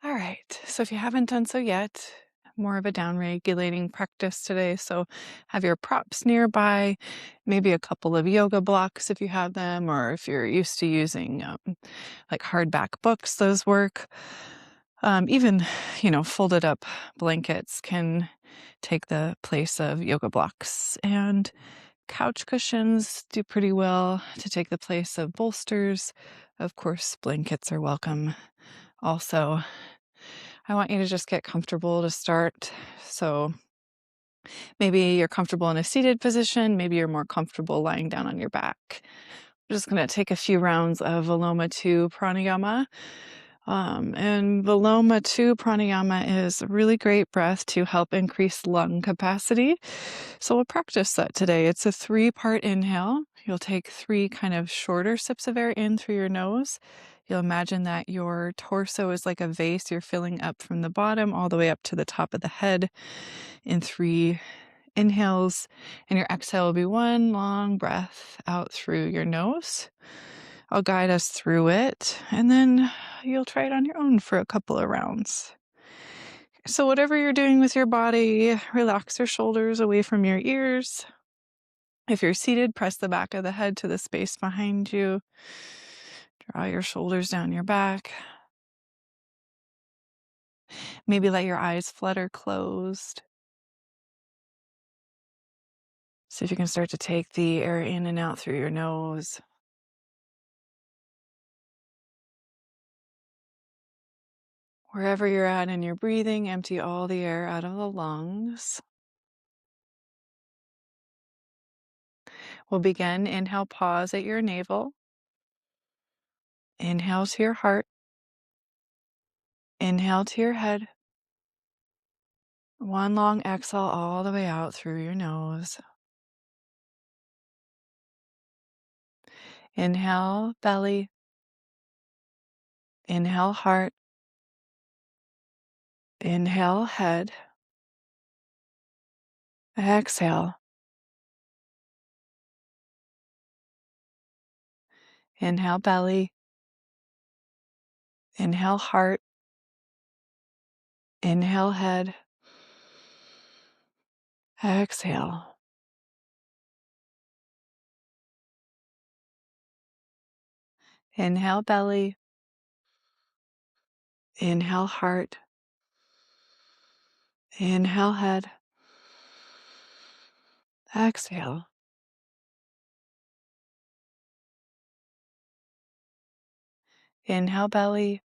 All right. So if you haven't done so yet, more of a down regulating practice today. So have your props nearby, maybe a couple of yoga blocks if you have them, or if you're used to using like hardback books, those work. Even, folded up blankets can take the place of yoga blocks. And couch cushions do pretty well to take the place of bolsters. Of course, blankets are welcome also. I want you to just get comfortable to start. So maybe you're comfortable in a seated position. Maybe you're more comfortable lying down on your back. We're just going to take a few rounds of Viloma II pranayama. And Viloma II pranayama is a really great breath to help increase lung capacity. So we'll practice that today. It's a 3-part inhale. You'll take 3 kind of shorter sips of air in through your nose. You'll imagine that your torso is like a vase. You're filling up from the bottom all the way up to the top of the head in 3 inhales. And your exhale will be 1 long breath out through your nose. I'll guide us through it, and then you'll try it on your own for a couple of rounds. So whatever you're doing with your body, relax your shoulders away from your ears. If you're seated, press the back of the head to the space behind you. Draw your shoulders down your back. Maybe let your eyes flutter closed. See if you can start to take the air in and out through your nose. Wherever you're at in your breathing, empty all the air out of the lungs. We'll begin. Inhale, pause at your navel. Inhale to your heart. Inhale to your head. 1 long exhale all the way out through your nose. Inhale, belly. Inhale, heart. Inhale, head. Exhale. Inhale, belly. Inhale, heart. Inhale, head. Exhale. Inhale, belly. Inhale, heart. Inhale, head. Exhale. Inhale, belly.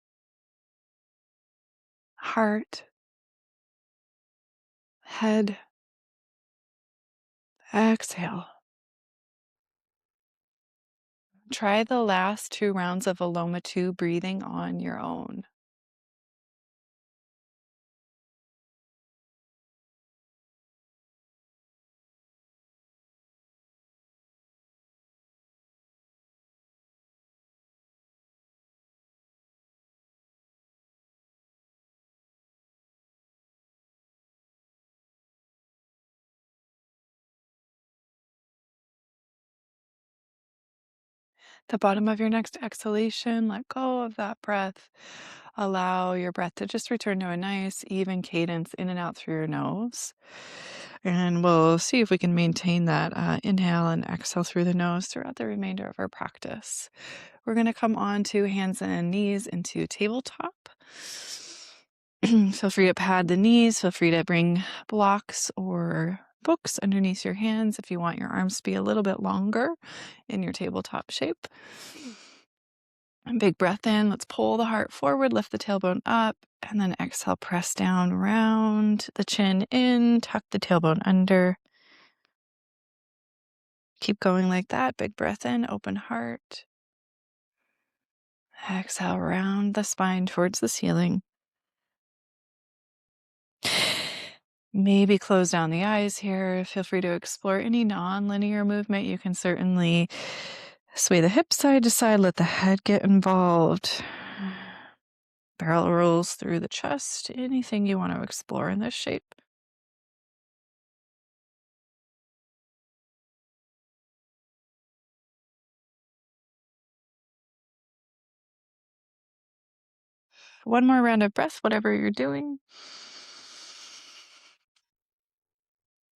Heart. Head. Exhale. Try the last 2 rounds of Viloma II breathing on your own. The bottom of your next exhalation, let go of that breath. Allow your breath to just return to a nice, even cadence in and out through your nose. And we'll see if we can maintain that inhale and exhale through the nose throughout the remainder of our practice. We're going to come on to hands and knees into tabletop. Feel free to pad the knees. Feel free to bring blocks or books underneath your hands if you want your arms to be a little bit longer in your tabletop shape. And big breath in. Let's pull the heart forward, lift the tailbone up, and then exhale, press down, round the chin in, tuck the tailbone under. Keep going like that. Big breath in, open heart. Exhale, round the spine towards the ceiling. Maybe close down the eyes here. Feel free to explore any non-linear movement. You can certainly sway the hips side to side, let the head get involved. Barrel rolls through the chest. Anything you want to explore in this shape. One more round of breath, whatever you're doing.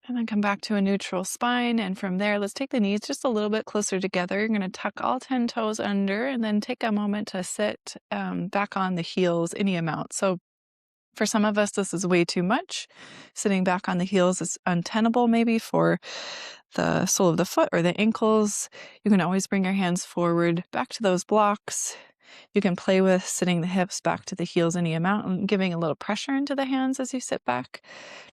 And then come back to a neutral spine. And from there, let's take the knees just a little bit closer together. You're going to tuck all 10 toes under and then take a moment to sit back on the heels any amount. So for some of us, this is way too much. Sitting back on the heels is untenable maybe for the sole of the foot or the ankles. You can always bring your hands forward back to those blocks. You can play with sitting the hips back to the heels any amount and giving a little pressure into the hands as you sit back.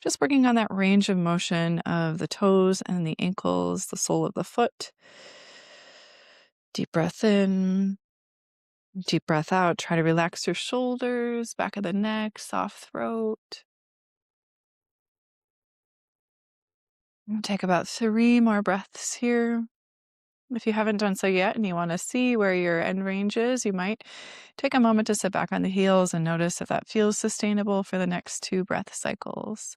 Just working on that range of motion of the toes and the ankles, the sole of the foot. Deep breath in. Deep breath out. Try to relax your shoulders, back of the neck, soft throat. We'll take about 3 more breaths here. If you haven't done so yet and you want to see where your end range is, you might take a moment to sit back on the heels and notice if that feels sustainable for the next 2 breath cycles.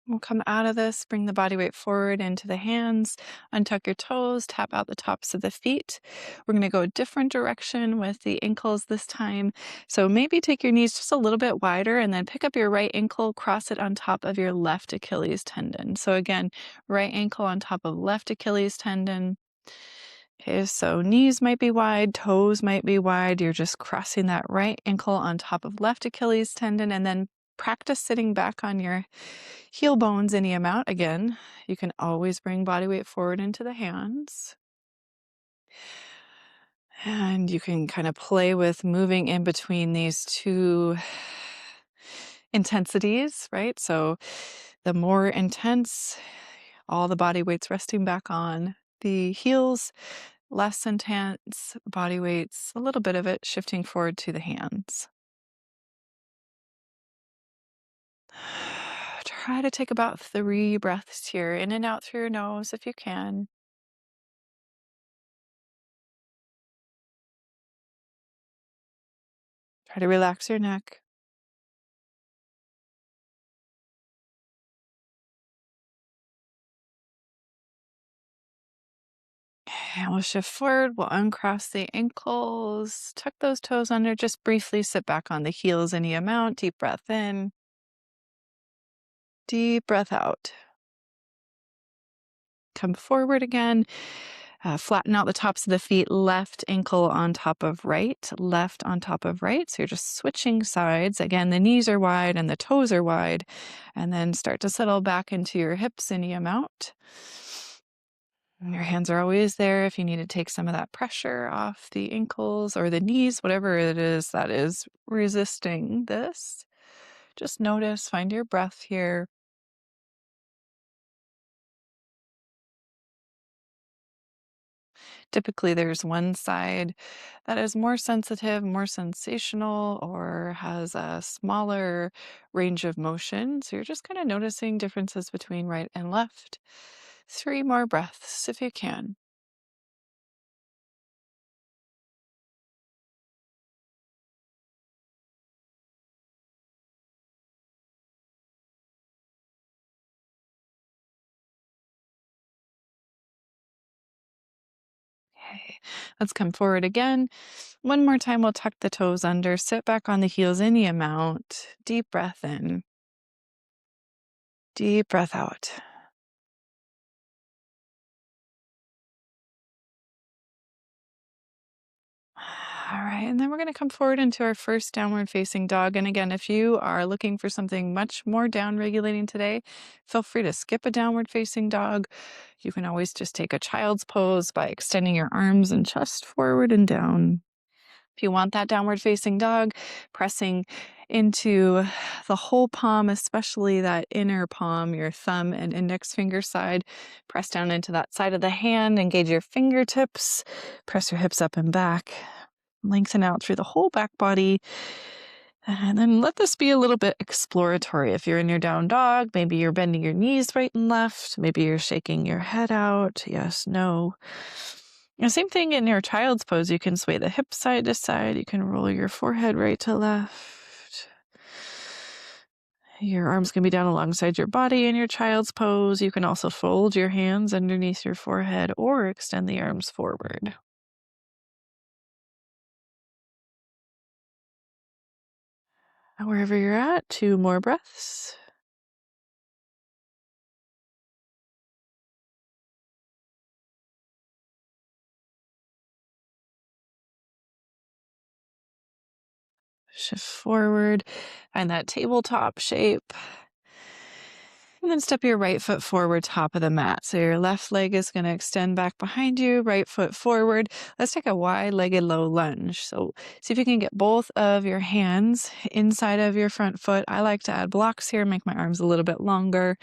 We'll come out of this, bring the body weight forward into the hands, untuck your toes, tap out the tops of the feet. We're going to go a different direction with the ankles this time. So maybe take your knees just a little bit wider and then pick up your right ankle, cross it on top of your left Achilles tendon. So again, right ankle on top of left Achilles tendon. Okay, so knees might be wide, toes might be wide. You're just crossing that right ankle on top of left Achilles tendon and then practice sitting back on your heel bones any amount. Again, you can always bring body weight forward into the hands. And you can kind of play with moving in between these 2 intensities, right? So the more intense, all the body weight's resting back on the heels, less intense body weights, a little bit of it shifting forward to the hands. Try to take about 3 breaths here, in and out through your nose if you can. Try to relax your neck. And we'll shift forward. We'll uncross the ankles, tuck those toes under, just briefly sit back on the heels any amount. Deep breath in, deep breath out. Come forward again. Flatten out the tops of the feet, left ankle on top of right, left on top of right. So you're just switching sides. Again, the knees are wide and the toes are wide. And then start to settle back into your hips any amount. Your hands are always there if you need to take some of that pressure off the ankles or the knees, whatever it is that is resisting this. Just notice, find your breath here. Typically, there's one side that is more sensitive, more sensational, or has a smaller range of motion. So you're just kind of noticing differences between right and left. 3 more breaths if you can. Okay, let's come forward again. One more time, we'll tuck the toes under, sit back on the heels any amount. Deep breath in, deep breath out. All right, and then we're going to come forward into our first downward facing dog. And again, if you are looking for something much more down regulating today, feel free to skip a downward facing dog. You can always just take a child's pose by extending your arms and chest forward and down. If you want that downward facing dog, pressing into the whole palm, especially that inner palm, your thumb and index finger side, press down into that side of the hand, engage your fingertips, press your hips up and back. Lengthen out through the whole back body. And then let this be a little bit exploratory. If you're in your down dog, maybe you're bending your knees right and left. Maybe you're shaking your head out. Yes, no. And same thing in your child's pose. You can sway the hips side to side. You can roll your forehead right to left. Your arms can be down alongside your body in your child's pose. You can also fold your hands underneath your forehead or extend the arms forward. And wherever you're at, 2 more breaths. Shift forward, find that tabletop shape. And then step your right foot forward, top of the mat. So your left leg is going to extend back behind you, right foot forward. Let's take a wide-legged low lunge. So see if you can get both of your hands inside of your front foot. I like to add blocks here, make my arms a little bit longer.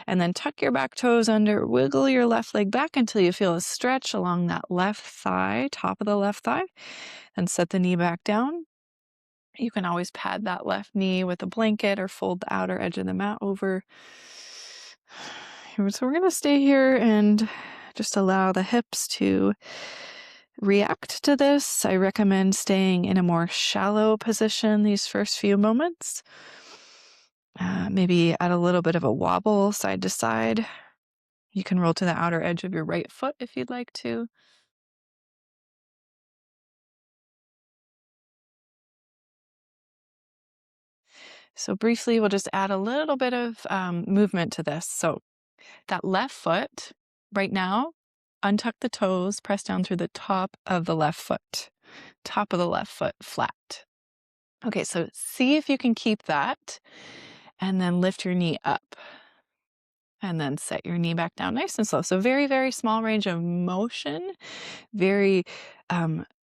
And then tuck your back toes under, wiggle your left leg back until you feel a stretch along that left thigh, top of the left thigh. And set the knee back down. You can always pad that left knee with a blanket or fold the outer edge of the mat over. So we're going to stay here and just allow the hips to react to this. I recommend staying in a more shallow position these first few moments. Maybe add a little bit of a wobble side to side. You can roll to the outer edge of your right foot if you'd like to. So briefly, we'll just add a little bit of movement to this. So that left foot, right now, untuck the toes, press down through the top of the left foot flat. Okay, so see if you can keep that, and then lift your knee up. And then set your knee back down nice and slow. So very, very small range of motion, very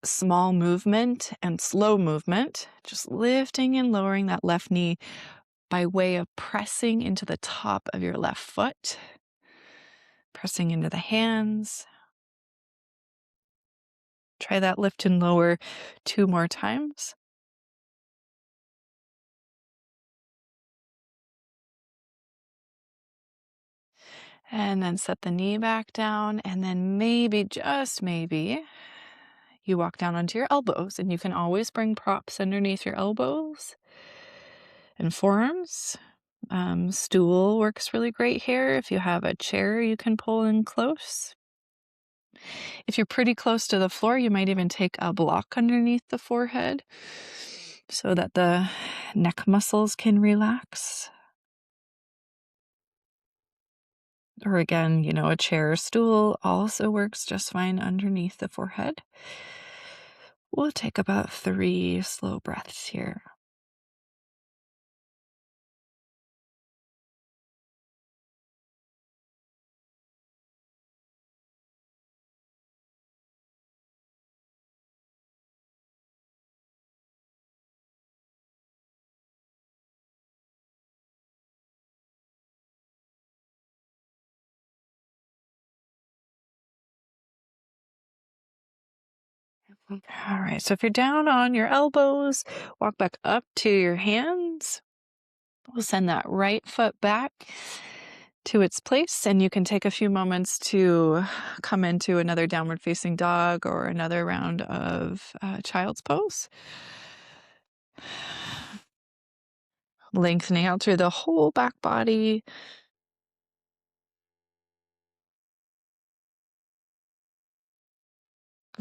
small movement and slow movement, just lifting and lowering that left knee by way of pressing into the top of your left foot, pressing into the hands. Try that lift and lower 2 more times. And then set the knee back down, and then maybe, just maybe, you walk down onto your elbows, and you can always bring props underneath your elbows and forearms. Stool works really great here. If you have a chair, you can pull in close. If you're pretty close to the floor, you might even take a block underneath the forehead so that the neck muscles can relax. Or again, a chair or stool also works just fine underneath the forehead. We'll take about 3 slow breaths here. All right, so if you're down on your elbows, walk back up to your hands. We'll send that right foot back to its place, and you can take a few moments to come into another downward facing dog or another round of child's pose. Lengthening out through the whole back body.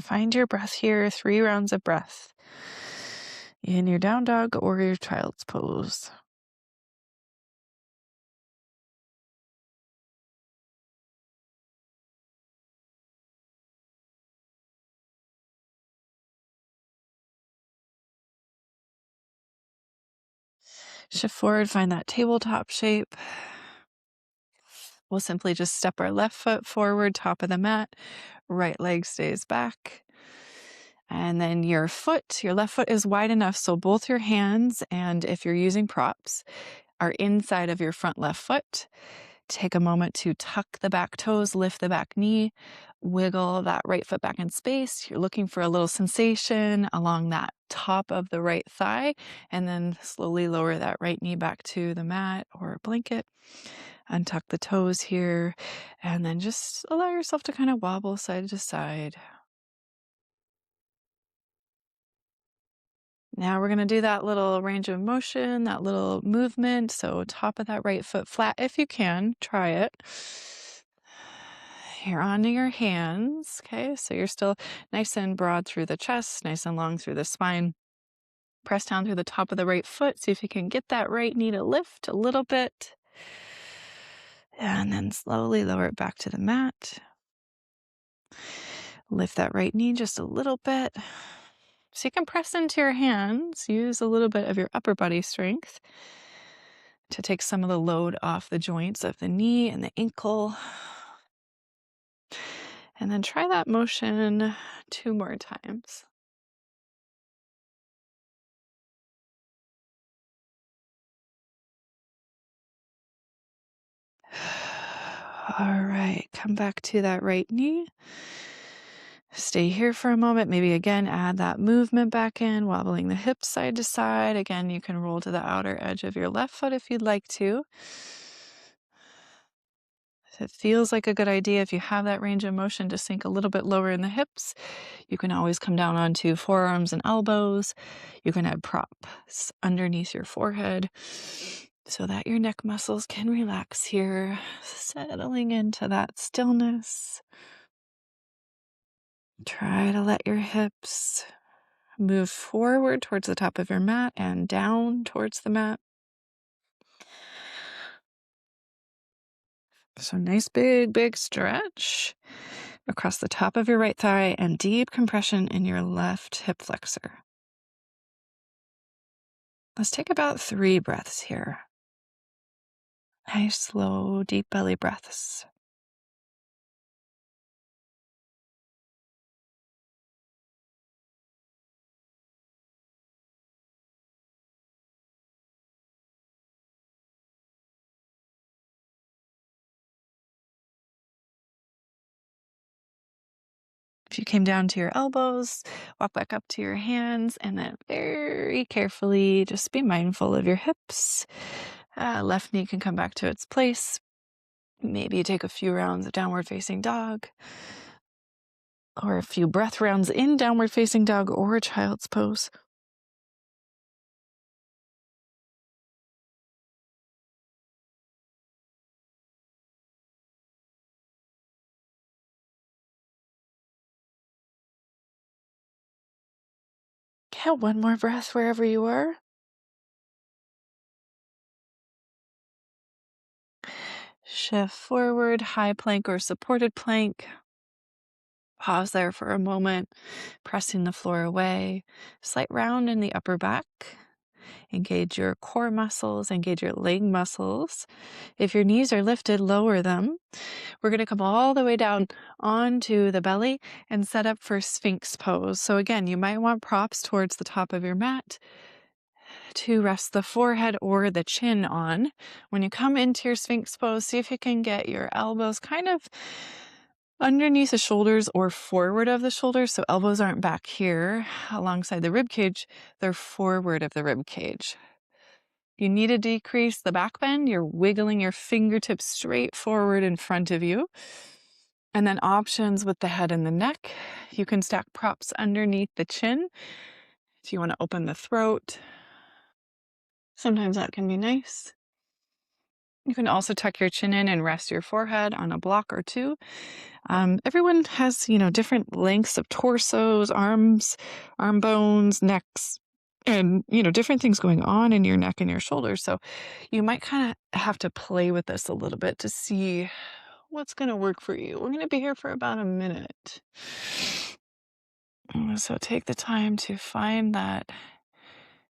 Find your breath here, 3 rounds of breath in your down dog or your child's pose. Shift forward, find that tabletop shape. We'll simply just step our left foot forward, top of the mat, right leg stays back. And then your left foot is wide enough so both your hands, and if you're using props, are inside of your front left foot. Take a moment to tuck the back toes, lift the back knee, wiggle that right foot back in space. You're looking for a little sensation along that top of the right thigh, and then slowly lower that right knee back to the mat or a blanket. Untuck the toes here, and then just allow yourself to kind of wobble side to side. Now we're going to do that little range of motion, that little movement. So top of that right foot flat if you can. Try it. You're onto your hands. Okay, so you're still nice and broad through the chest, nice and long through the spine. Press down through the top of the right foot. See if you can get that right knee to lift a little bit. And then slowly lower it back to the mat. Lift that right knee just a little bit. So you can press into your hands. Use a little bit of your upper body strength to take some of the load off the joints of the knee and the ankle. And then try that motion 2 more times. All right, come back to that right knee. Stay here for a moment. Maybe again, add that movement back in, wobbling the hips side to side. Again, you can roll to the outer edge of your left foot if you'd like to. If it feels like a good idea, if you have that range of motion, to sink a little bit lower in the hips. You can always come down onto forearms and elbows. You can add props underneath your forehead so that your neck muscles can relax here, settling into that stillness. Try to let your hips move forward towards the top of your mat and down towards the mat. So nice big stretch across the top of your right thigh and deep compression in your left hip flexor. Let's take about 3 breaths here. Nice, slow, deep belly breaths. If you came down to your elbows, walk back up to your hands, and then very carefully just be mindful of your hips. Left knee can come back to its place. Maybe you take a few rounds of downward facing dog, or a few breath rounds in downward facing dog or child's pose. Okay, one more breath wherever you are. Shift forward, high plank or supported plank. Pause there for a moment, pressing the floor away. Slight round in the upper back. Engage your core muscles, engage your leg muscles. If your knees are lifted, lower them. We're going to come all the way down onto the belly and set up for Sphinx pose. So again, you might want props towards the top of your mat to rest the forehead or the chin on. When you come into your Sphinx pose, see if you can get your elbows kind of underneath the shoulders or forward of the shoulders. So elbows aren't back here alongside the rib cage, they're forward of the rib cage. You need to decrease the back bend. You're wiggling your fingertips straight forward in front of you. And then options with the head and the neck. You can stack props underneath the chin if you want to open the throat. Sometimes that can be nice. You can also tuck your chin in and rest your forehead on a block or two. Everyone has, different lengths of torsos, arms, arm bones, necks, and, different things going on in your neck and your shoulders. So you might kind of have to play with this a little bit to see what's going to work for you. We're going to be here for about a minute. So take the time to find that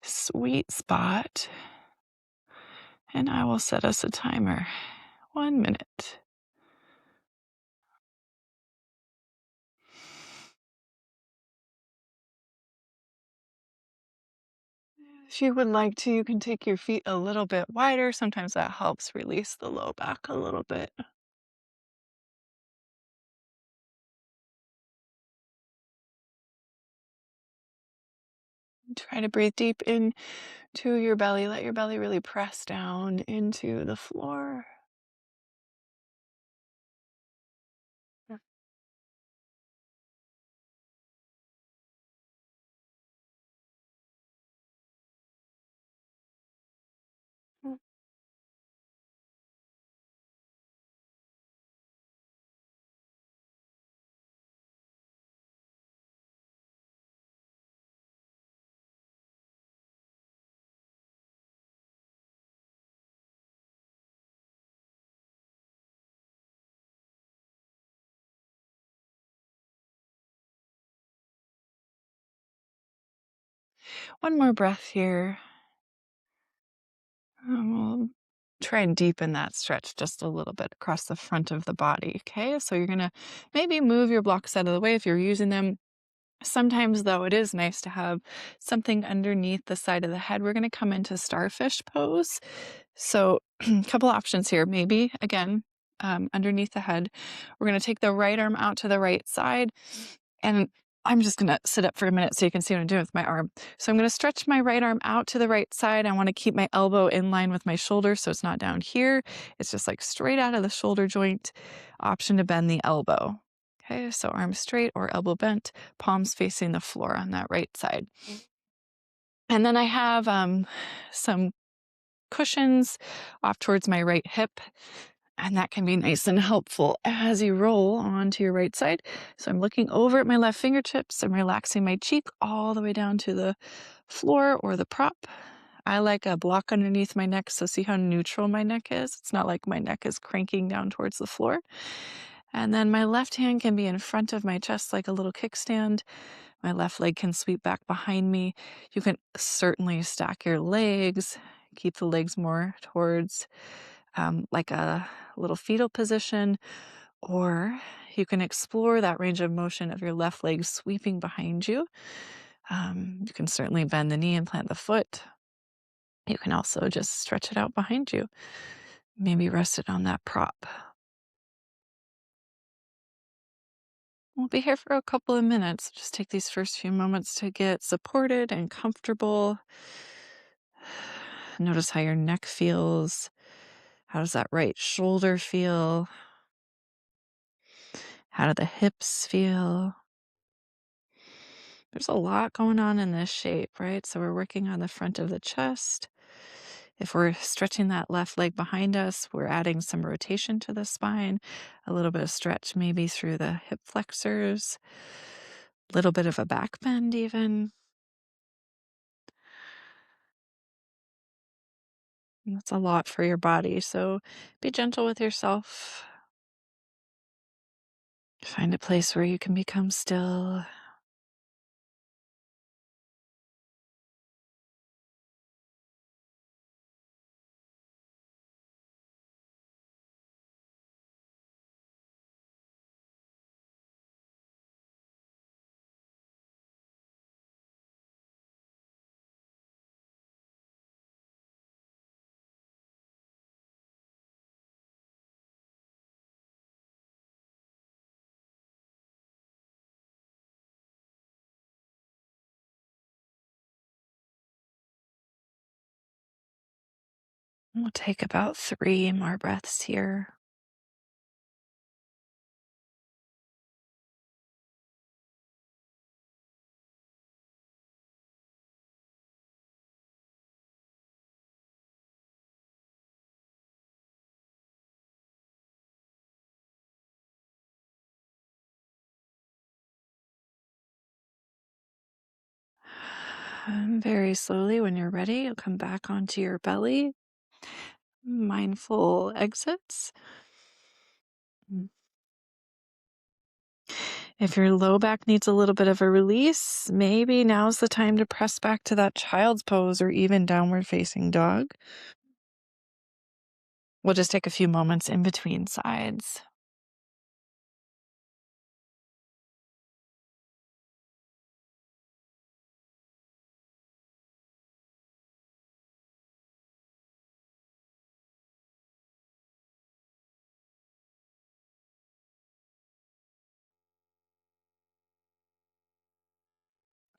sweet spot, and I will set us a timer. 1 minute. If you would like to, you can take your feet a little bit wider. Sometimes that helps release the low back a little bit. Try to breathe deep into your belly. Let your belly really press down into the floor. One more breath here. We'll try and deepen that stretch just a little bit across the front of the body. Okay, so you're gonna maybe move your blocks out of the way if you're using them. Sometimes, though, it is nice to have something underneath the side of the head. We're going to come into starfish pose. So, a couple options here. Maybe, again, underneath the head, we're going to take the right arm out to the right side. And I'm just going to sit up for a minute so you can see what I'm doing with my arm. So I'm going to stretch my right arm out to the right side. I want to keep my elbow in line with my shoulder so it's not down here. It's just like straight out of the shoulder joint. Option to bend the elbow. Okay, so arm straight or elbow bent, palms facing the floor on that right side. And then I have some cushions off towards my right hip. And that can be nice and helpful as you roll onto your right side. So I'm looking over at my left fingertips. I'm relaxing my cheek all the way down to the floor or the prop. I like a block underneath my neck, so see how neutral my neck is? It's not like my neck is cranking down towards the floor. And then my left hand can be in front of my chest like a little kickstand. My left leg can sweep back behind me. You can certainly stack your legs, keep the legs more towards like a little fetal position, or you can explore that range of motion of your left leg sweeping behind you. You can certainly bend the knee and plant the foot. You can also just stretch it out behind you. Maybe rest it on that prop. We'll be here for a couple of minutes. Just take these first few moments to get supported and comfortable. Notice how your neck feels. How does that right shoulder feel? How do the hips feel? There's a lot going on in this shape, right? So we're working on the front of the chest. If we're stretching that left leg behind us, we're adding some rotation to the spine, a little bit of stretch maybe through the hip flexors, a little bit of a back bend even. And that's a lot for your body, so be gentle with yourself. Find a place where you can become still. We'll take about 3 more breaths here. And very slowly, when you're ready, you'll come back onto your belly. Mindful exits. If your low back needs a little bit of a release, maybe now's the time to press back to that child's pose or even downward facing dog. We'll just take a few moments in between sides.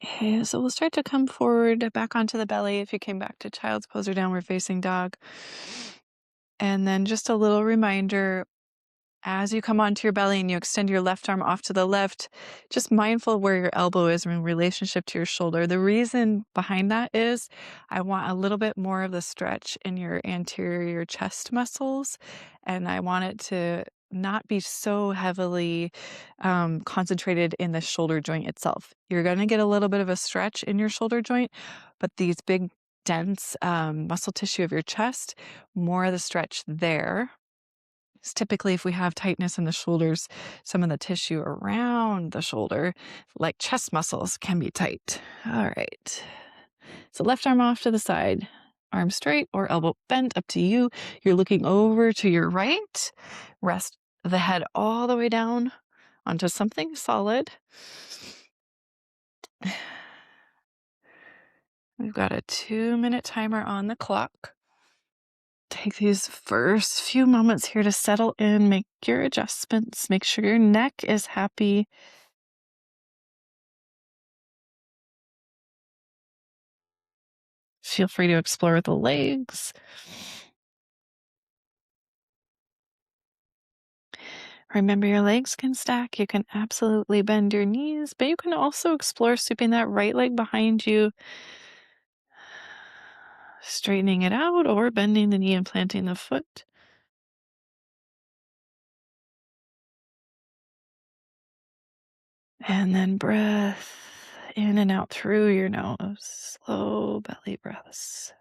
Okay, so we'll start to come forward back onto the belly if you came back to child's pose or downward facing dog. And then just a little reminder, as you come onto your belly and you extend your left arm off to the left, just mindful where your elbow is in relationship to your shoulder. The reason behind that is I want a little bit more of the stretch in your anterior chest muscles, and I want it to not be so heavily concentrated in the shoulder joint itself. You're going to get a little bit of a stretch in your shoulder joint, but these big, dense muscle tissue of your chest, more of the stretch there. Typically, if we have tightness in the shoulders, some of the tissue around the shoulder, like chest muscles, can be tight. All right. So left arm off to the side, arm straight or elbow bent, up to you. You're looking over to your right. Rest the head all the way down onto something solid. We've got a 2-minute timer on the clock. Take these first few moments here to settle in, make your adjustments, make sure your neck is happy. Feel free to explore the legs. Remember, your legs can stack. You can absolutely bend your knees, but you can also explore sweeping that right leg behind you, straightening it out, or bending the knee and planting the foot. And then breath in and out through your nose. Slow belly breaths.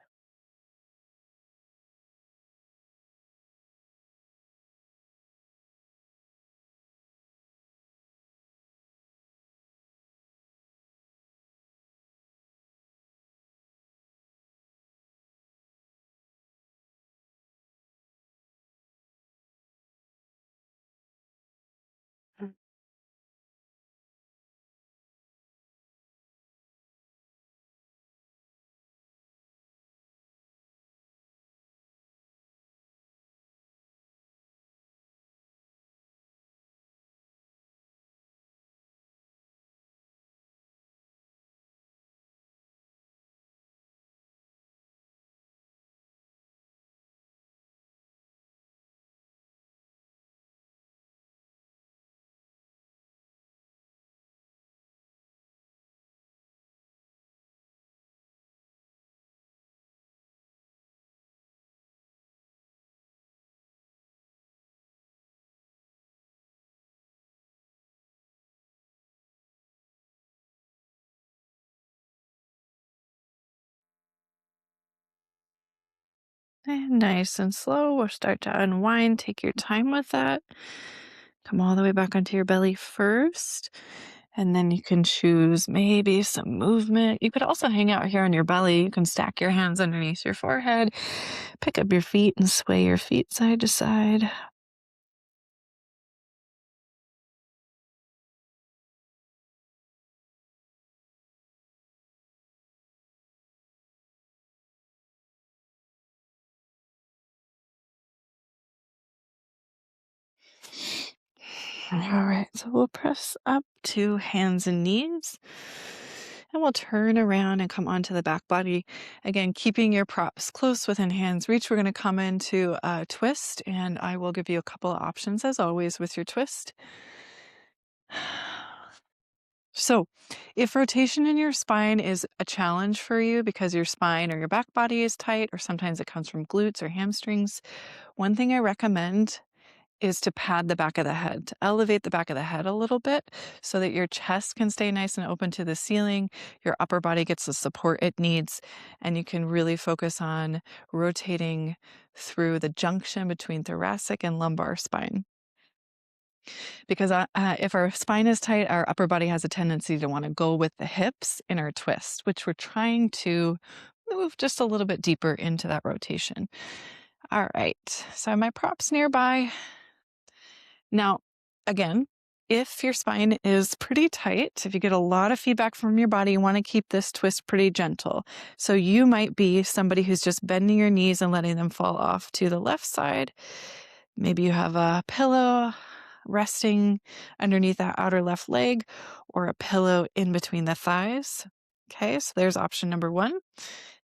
And nice and slow, we'll start to unwind. Take your time with that. Come all the way back onto your belly first. And then you can choose maybe some movement. You could also hang out here on your belly. You can stack your hands underneath your forehead, pick up your feet and sway your feet side to side. All right, so we'll press up to hands and knees. And we'll turn around and come onto the back body. Again, keeping your props close within hand's reach. We're going to come into a twist, and I will give you a couple of options as always with your twist. So, if rotation in your spine is a challenge for you because your spine or your back body is tight, or sometimes it comes from glutes or hamstrings, one thing I recommend is to pad the back of the head, to elevate the back of the head a little bit so that your chest can stay nice and open to the ceiling, your upper body gets the support it needs, and you can really focus on rotating through the junction between thoracic and lumbar spine. Because if our spine is tight, our upper body has a tendency to want to go with the hips in our twist, which we're trying to move just a little bit deeper into that rotation. All right, so my props nearby. Now, again, if your spine is pretty tight, if you get a lot of feedback from your body, you want to keep this twist pretty gentle. So you might be somebody who's just bending your knees and letting them fall off to the left side. Maybe you have a pillow resting underneath that outer left leg or a pillow in between the thighs. Okay, so there's option number one.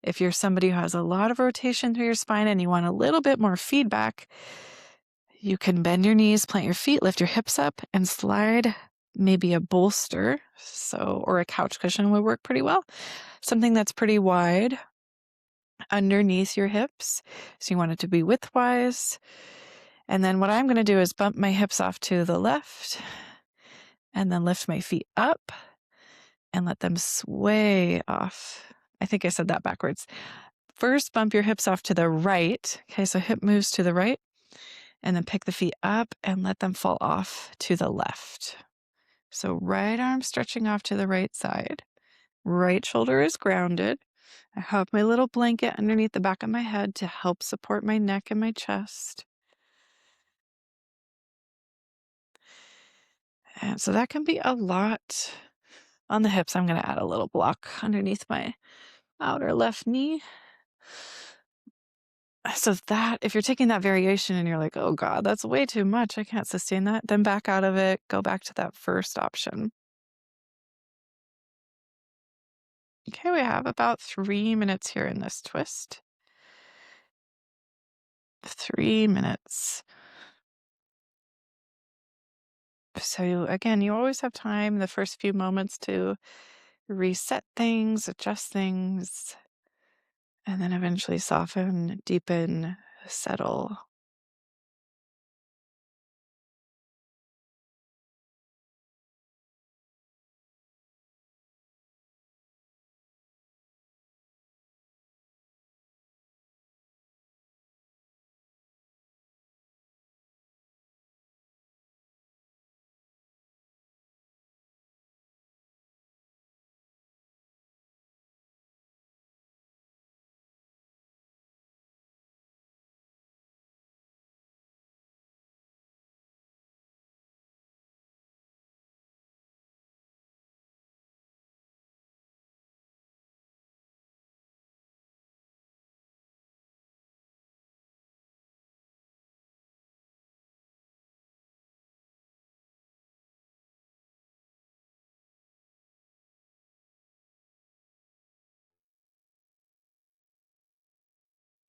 If you're somebody who has a lot of rotation through your spine and you want a little bit more feedback, you can bend your knees, plant your feet, lift your hips up, and slide maybe a bolster, or a couch cushion would work pretty well. Something that's pretty wide underneath your hips. So you want it to be widthwise. And then what I'm going to do is bump my hips off to the left and then lift my feet up and let them sway off. I think I said that backwards. First, bump your hips off to the right. Okay, so hip moves to the right. And then pick the feet up and let them fall off to the left. So right arm stretching off to the right side. Right shoulder is grounded. I have my little blanket underneath the back of my head to help support my neck and my chest. And so that can be a lot on the hips. I'm going to add a little block underneath my outer left knee. So that, if you're taking that variation and you're like, oh God, that's way too much, I can't sustain that, then back out of it, go back to that first option. Okay, we have about 3 minutes here in this twist. 3 minutes. So again, you always have time the first few moments to reset things, adjust things, and then eventually soften, deepen, settle.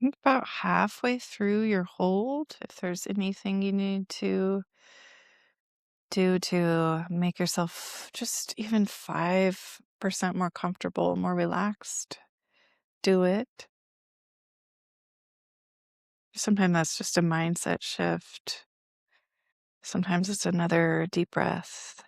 Think about halfway through your hold, if there's anything you need to do to make yourself just even 5% more comfortable, more relaxed, do it. Sometimes that's just a mindset shift. Sometimes it's another deep breath.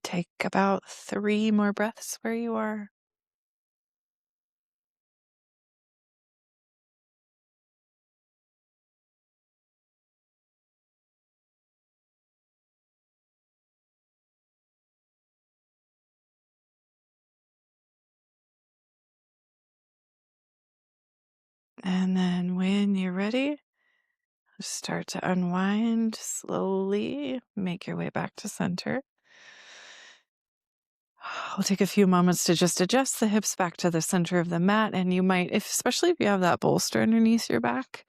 Take about 3 more breaths where you are. And then when you're ready, start to unwind slowly, make your way back to center. We'll take a few moments to just adjust the hips back to the center of the mat. And you might, especially if you have that bolster underneath your back,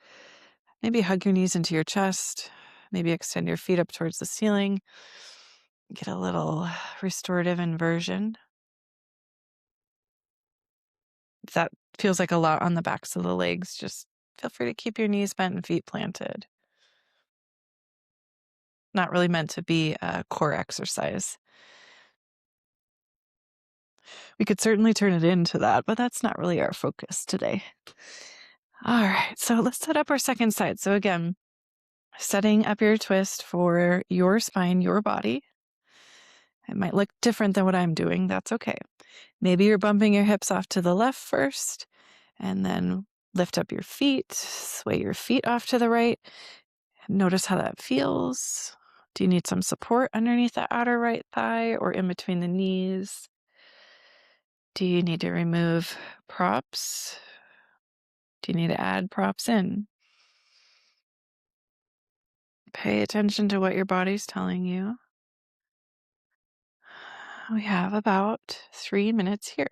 maybe hug your knees into your chest, maybe extend your feet up towards the ceiling, get a little restorative inversion. If that feels like a lot on the backs of the legs, just feel free to keep your knees bent and feet planted. Not really meant to be a core exercise. We could certainly turn it into that, but that's not really our focus today. All right, so let's set up our second side. So again, setting up your twist for your spine, your body. It might look different than what I'm doing. That's okay. Maybe you're bumping your hips off to the left first, and then lift up your feet, sway your feet off to the right. Notice how that feels. Do you need some support underneath that outer right thigh or in between the knees? Do you need to remove props? Do you need to add props in? Pay attention to what your body's telling you. We have about 3 minutes here.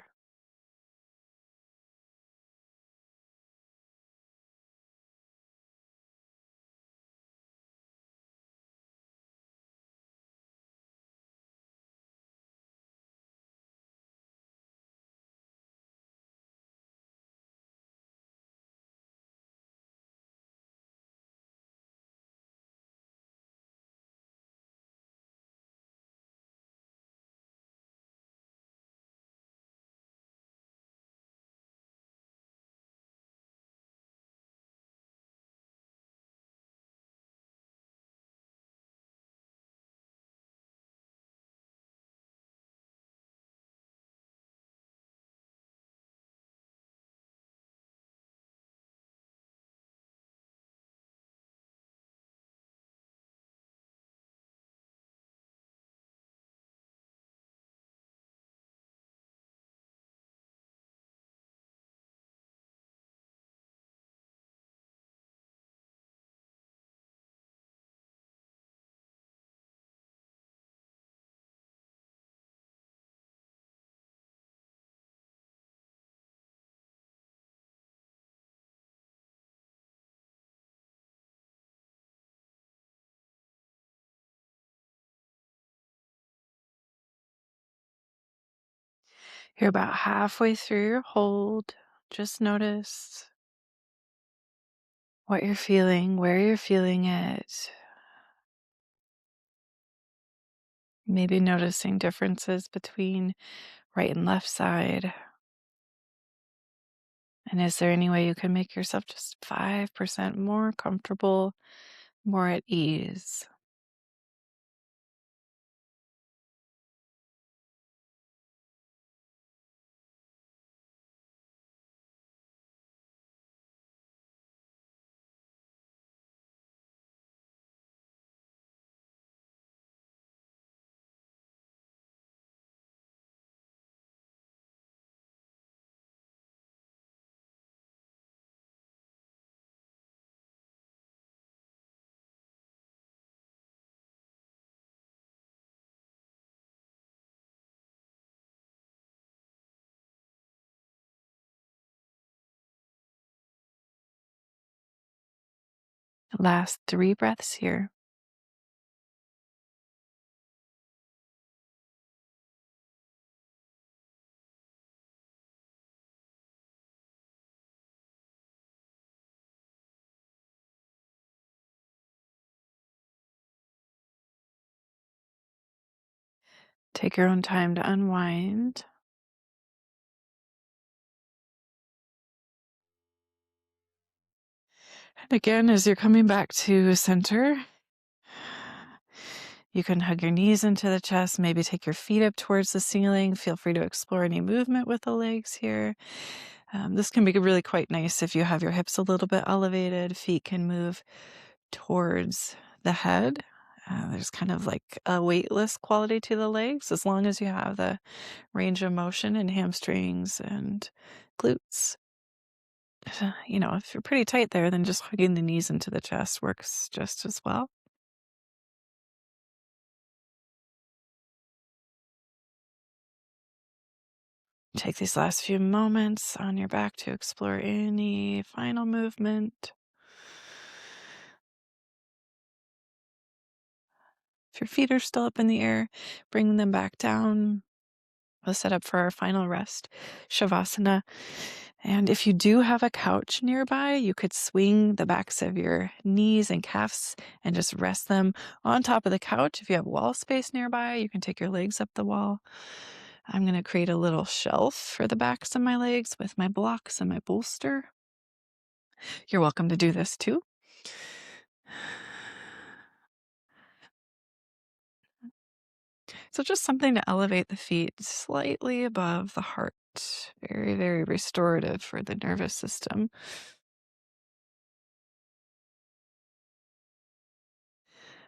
You're about halfway through your hold. Just notice what you're feeling, where you're feeling it. Maybe noticing differences between right and left side. And is there any way you can make yourself just 5% more comfortable, more at ease? Last 3 breaths here. Take your own time to unwind. And again, as you're coming back to center, you can hug your knees into the chest, maybe take your feet up towards the ceiling. Feel free to explore any movement with the legs here. This can be really quite nice if you have your hips a little bit elevated. Feet can move towards the head. There's kind of like a weightless quality to the legs as long as you have the range of motion in hamstrings and glutes. If you're pretty tight there, then just hugging the knees into the chest works just as well. Take these last few moments on your back to explore any final movement. If your feet are still up in the air, bring them back down. We'll set up for our final rest, shavasana. And if you do have a couch nearby, you could swing the backs of your knees and calves and just rest them on top of the couch. If you have wall space nearby, you can take your legs up the wall. I'm going to create a little shelf for the backs of my legs with my blocks and my bolster. You're welcome to do this too. So just something to elevate the feet slightly above the heart. Very, very restorative for the nervous system.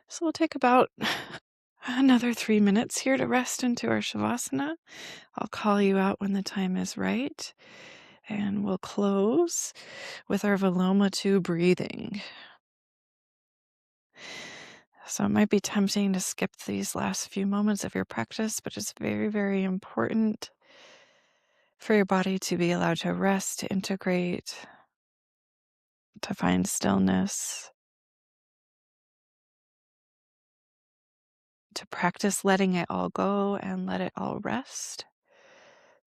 So we'll take about another 3 minutes here to rest into our shavasana. I'll call you out when the time is right. And we'll close with our Viloma II breathing. So it might be tempting to skip these last few moments of your practice, but it's very, very important for your body to be allowed to rest, to integrate, to find stillness, to practice letting it all go and let it all rest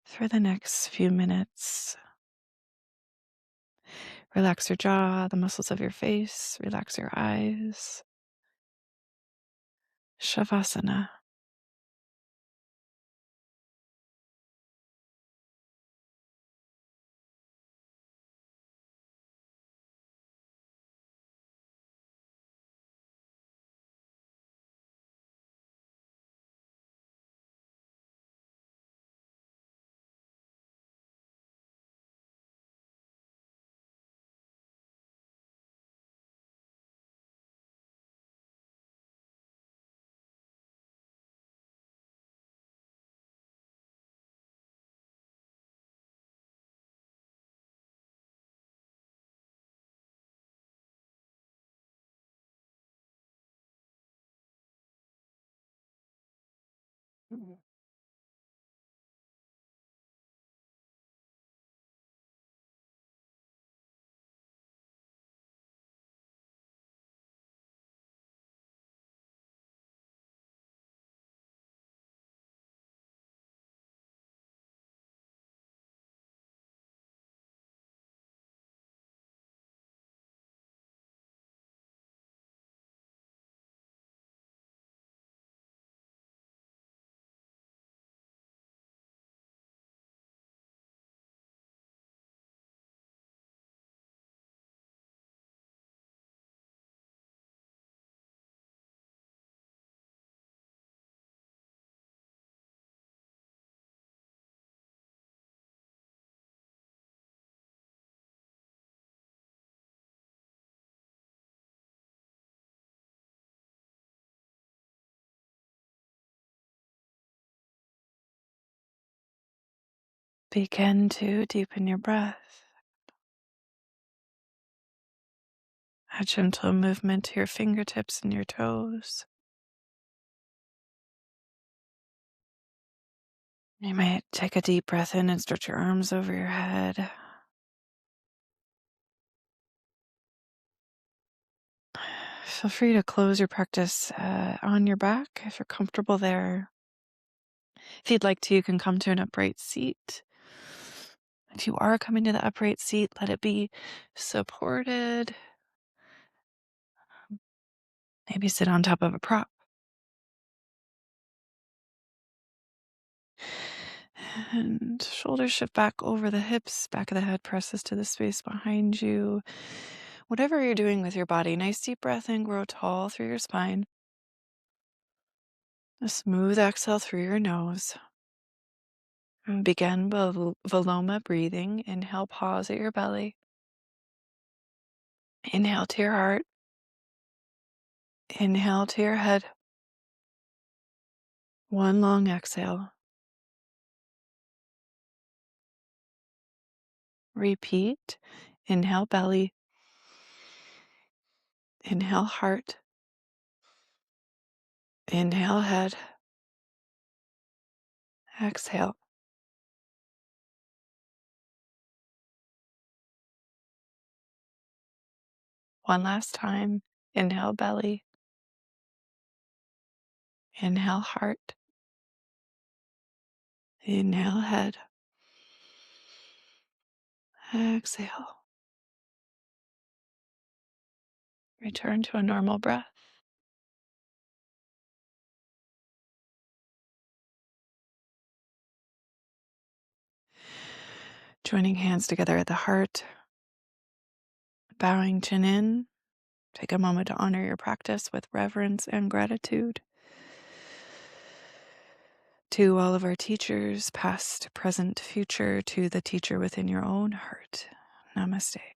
for the next few minutes. Relax your jaw, the muscles of your face, relax your eyes. Shavasana. Begin to deepen your breath. Add gentle movement to your fingertips and your toes. You might take a deep breath in and stretch your arms over your head. Feel free to close your practice on your back if you're comfortable there. If you'd like to, you can come to an upright seat. If you are coming to the upright seat, let it be supported. Maybe sit on top of a prop. And shoulders shift back over the hips, back of the head presses to the space behind you. Whatever you're doing with your body, nice deep breath in, grow tall through your spine. A smooth exhale through your nose. And begin Viloma breathing. Inhale, pause at your belly. Inhale to your heart. Inhale to your head. One long exhale. Repeat. Inhale, belly. Inhale, heart. Inhale, head. Exhale. One last time. Inhale, belly. Inhale, heart. Inhale, head. Exhale. Return to a normal breath. Joining hands together at the heart. Bowing chin in. Take a moment to honor your practice with reverence and gratitude. To all of our teachers, past, present, future, to the teacher within your own heart. Namaste.